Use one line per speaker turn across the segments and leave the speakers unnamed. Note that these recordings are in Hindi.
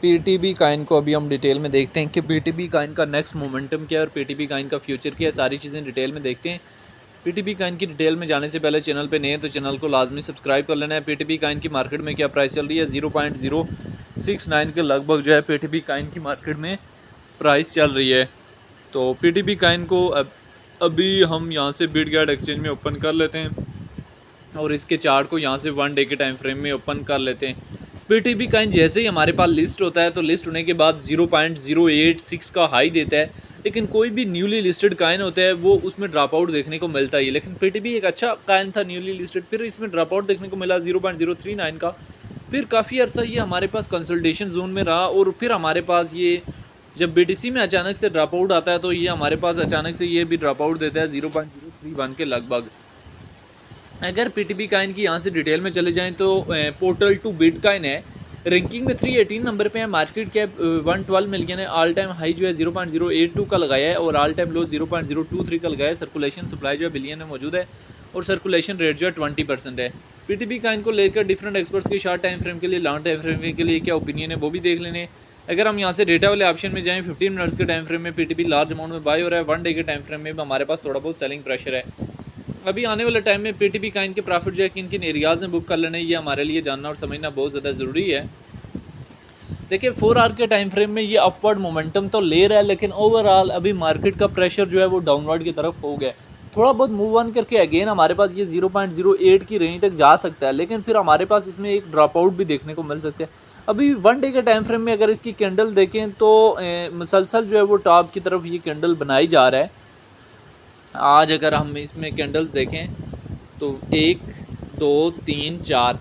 पीटीबी कॉइन को अभी हम डिटेल में देखते हैं कि पीटीबी कॉइन का नेक्स्ट मोमेंटम क्या है और पीटीबी कॉइन का फ्यूचर क्या है, सारी चीज़ें डिटेल में देखते हैं। पीटीबी कॉइन की डिटेल में जाने से पहले चैनल पे नए हैं तो चैनल को लाजमी सब्सक्राइब कर लेना है। पीटीबी कॉइन की मार्केट में क्या प्राइस चल रही है, 0.069 के लगभग जो है पीटीबी कॉइन की मार्केट में प्राइस चल रही है। तो पीटीबी कॉइन को अभी हम यहाँ से बिटगेट एक्सचेंज में ओपन कर लेते हैं और इसके चार्ट को यहाँ से 1 डे के टाइम फ्रेम में ओपन कर लेते हैं। पीटीबी कॉइन जैसे ही हमारे पास लिस्ट होता है तो लिस्ट होने के बाद 0.086 का हाई देता है, लेकिन कोई भी न्यूली लिस्टेड कॉइन होता है वो उसमें ड्रॉप आउट देखने को मिलता है। लेकिन पीटीबी एक अच्छा कॉइन था न्यूली लिस्टेड, फिर इसमें ड्रॉप आउट देखने को मिला 0.039 का। फिर काफ़ी अर्सा ये हमारे पास कंसल्टेशन जोन में रहा और फिर हमारे पास ये जब बीटीसी में अचानक से ड्रॉप आउट आता है तो ये हमारे पास अचानक से ये भी ड्रॉप आउट देता है 0.031 के लगभग। अगर पीटीबी कॉइन की यहाँ से डिटेल में चले जाएं तो पोर्टल टू बिटकॉइन है, रैंकिंग में 318 नंबर पे है, मार्केट कैप 112 मिलियन है, ऑल टाइम हाई जो है 0.082 का लगाया है और ऑल टाइम लो 0.023 का लगाया है। सर्कुलेशन सप्लाई जो है बिलियन में मौजूद है और सर्कुलेशन रेट जो है 20% है। पीटीबी कॉइन को लेकर डिफरेंट एक्सपर्ट्स की शॉर्ट टाइम फ्रेम के लिए, लॉन्ग टाइम फ्रेम के लिए क्या ओपिनियन है वो भी देख लेने। अगर हम यहाँ से डेटा वाले ऑप्शन में जाएँ 15 मिनट्स के टाइम फ्रेम में पीटीबी लार्ज अमाउंट में बाय हो रहा है, 1 डे के टाइम फ्रेम में हमारे पास थोड़ा बहुत सेलिंग प्रेशर है। अभी आने वाले टाइम में पीटीबी कॉइन के प्रॉफिट जो है किन किन एरियाज़ में बुक कर लेना है ये हमारे लिए जानना और समझना बहुत ज़्यादा ज़रूरी है। देखिए 4 आवर के टाइम फ्रेम में ये अपवर्ड मोमेंटम तो ले रहा है, लेकिन ओवरऑल अभी मार्केट का प्रेशर जो है वो डाउनवर्ड की तरफ हो गया। थोड़ा बहुत मूव ऑन करके अगेन हमारे पास ये 0.08 की रेंज तक जा सकता है, लेकिन फिर हमारे पास इसमें एक ड्रॉप आउट भी देखने को मिल सकता है। अभी 1 डे के टाइम फ्रेम में अगर इसकी कैंडल देखें तो मुसलसल जो है वो टॉप की तरफ ये कैंडल बनाई जा रहा है। आज अगर हम इसमें कैंडल्स देखें तो 1 2 3 4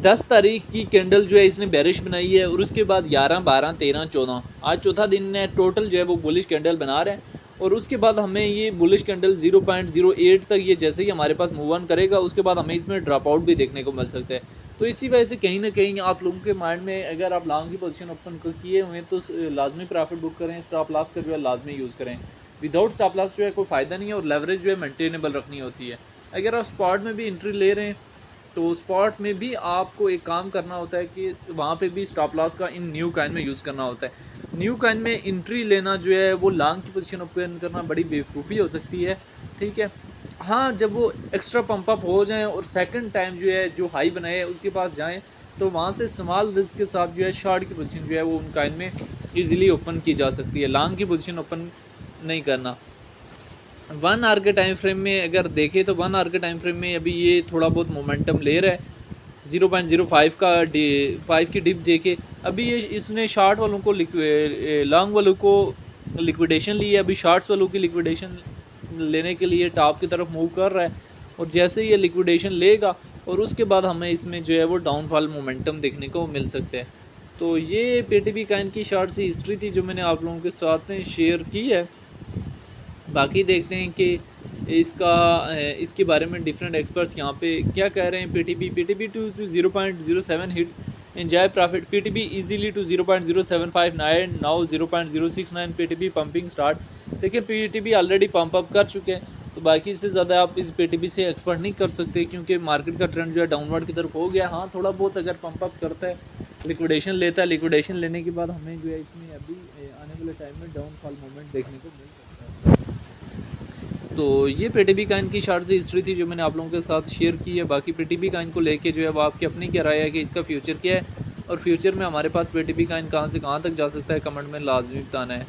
10 तारीख की कैंडल जो है इसने बेरिश बनाई है और उसके बाद 11 12 13 14 आज चौथा दिन है, टोटल जो है वो बुलिश कैंडल बना रहे हैं। और उसके बाद हमें ये बुलिश कैंडल 0.08 तक ये जैसे ही हमारे पास मूव ऑन करेगा उसके बाद हमें इसमें ड्रॉप आउट भी देखने को मिल सकता है। तो इसी वजह से कहीं ना कहीं आप लोगों के माइंड में अगर आप लॉन्ग की पोजीशन ओपन किए हुए तो लाजमी प्रॉफिट बुक करें, स्टॉप लॉस का जो है लाजमी यूज़ करें। विदाउट स्टॉप लॉस जो है कोई फ़ायदा नहीं है और लेवरेज जो है मेंटेनेबल रखनी होती है। अगर आप स्पॉट में भी एंट्री ले रहे हैं तो स्पॉट में भी आपको एक काम करना होता है कि वहाँ पे भी स्टॉप लॉस का इन न्यू कॉइन में यूज़ करना होता है। न्यू कॉइन में एंट्री लेना जो है वो लॉन्ग की पोजीशन ओपन करना बड़ी बेवकूफ़ी हो सकती है, ठीक है। हाँ, जब वो एक्स्ट्रा पंप अप हो जाएँ और सेकंड टाइम जो है जो हाई बनाए उसके पास जाएँ तो वहाँ से स्मॉल रिस्क के साथ जो है शॉर्ट की पोजीशन जो है वो उन कॉइन में ईजिली ओपन की जा सकती है। लॉन्ग की पोजीशन ओपन नहीं करना। 1 आवर के टाइम फ्रेम में अगर देखें तो 1 आवर के टाइम फ्रेम में अभी ये थोड़ा बहुत मोमेंटम ले रहा है। 0.05 का 5 की डिप देके अभी ये इसने शॉर्ट वालों को लॉन्ग वालों को लिक्विडेशन ली है। अभी शॉर्ट्स वालों की लिक्विडेशन लेने के लिए टॉप की तरफ मूव कर रहा है और जैसे ये लिक्विडेशन लेगा और उसके बाद हमें इसमें जो है वो डाउनफॉल मोमेंटम देखने को मिल सकता है। तो ये पीटीबी कॉइन की शॉर्ट सी हिस्ट्री थी जो मैंने आप लोगों के साथ शेयर की है। बाकी देखते हैं कि इसके बारे में डिफरेंट एक्सपर्ट्स यहाँ पे क्या कह रहे हैं। PTB to 0.07 hit, enjoy profit, PTB easily to 0.0759, now 0.069, PTB pumping start. देखिए पीटीबी ऑलरेडी पंप अप कर चुके हैं तो बाकी इससे ज़्यादा आप इस पीटीबी से एक्सपर्ट नहीं कर सकते क्योंकि मार्केट का ट्रेंड जो है डाउनवर्ड की तरफ हो गया। हाँ, थोड़ा बहुत अगर पंप अप करता है, लिक्विडेशन लेता है, लिक्विडेशन लेने के बाद हमें जो है इसमें अभी आने वाले टाइम में डाउनफॉल मोमेंट देखने को मिल सकता है। तो ये पीटीबी कॉइन की शॉर्ट सी हिस्ट्री थी जो मैंने आप लोगों के साथ शेयर की है। बाकी पीटीबी कॉइन को लेके जो है वो आपकी अपनी क्या राय है कि इसका फ्यूचर क्या है और फ्यूचर में हमारे पास पीटीबी कॉइन कहाँ से कहाँ तक जा सकता है, कमेंट में लाजमी बताना है।